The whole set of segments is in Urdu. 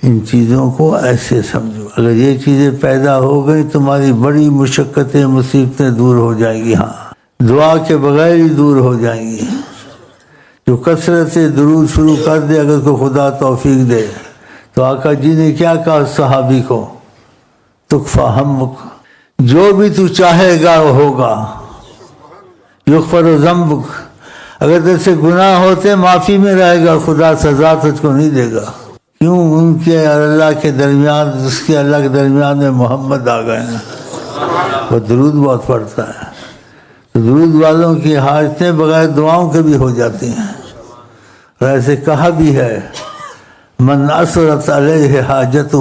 ان چیزوں کو ایسے سمجھو، اگر یہ چیزیں پیدا ہو گئی تمہاری بڑی مشقتیں مصیبتیں دور ہو جائیں گی، ہاں دعا کے بغیر ہی دور ہو جائیں گی۔ جو کثرت سے درود شروع کر دے، اگر کو خدا توفیق دے، تو آقا جی نے کیا کہا صحابی کو، تکفا ہمک، جو بھی تو چاہے گا وہ ہوگا، یغفر ذنبک، اگر تجھ سے گناہ ہوتے معافی میں رہے گا، خدا سزا تجھ کو نہیں دے گا۔ کیوں؟ ان کے اور اللہ کے درمیان، اس کے اللہ کے درمیان میں محمد آ گئے ہیں، وہ درود بہت پڑھتا ہے، تو درود والوں کی حاجتیں بغیر دعاؤں کے بھی ہو جاتی ہیں۔ اور ایسے کہا بھی ہے، من اثرت علیہ حاجتہ،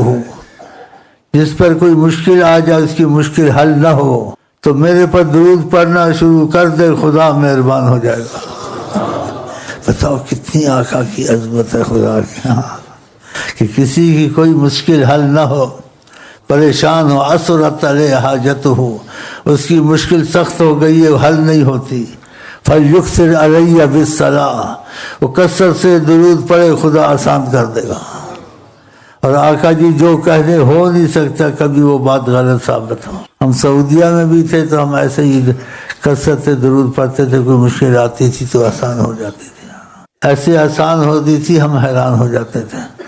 جس پر کوئی مشکل آ جائے، اس کی مشکل حل نہ ہو، تو میرے پر درود پڑھنا شروع کر دے، خدا مہربان ہو جائے گا۔ بتاؤ کتنی آقا کی عظمت ہے خدا کی ہاں، کہ کسی کی کوئی مشکل حل نہ ہو، پریشان ہو، اثرت علیہ حاجتہ، اس کی مشکل سخت ہو گئی ہے، حل نہیں ہوتی، فَلْيُكْثِرْ عَلَيَّ بِالصَّلَاةِ، وہ کثرت سے درود پڑھے، خدا آسان کر دے گا۔ اور آقا جی جو کہنے ہو نہیں سکتا کبھی وہ بات غلط ثابت ہو۔ ہم سعودیہ میں بھی تھے تو ہم ایسے ہی کثرت سے درود پڑھتے تھے، کوئی مشکل آتی تھی تو آسان ہو جاتی تھی، ایسے آسان ہوتی تھی ہم حیران ہو جاتے تھے۔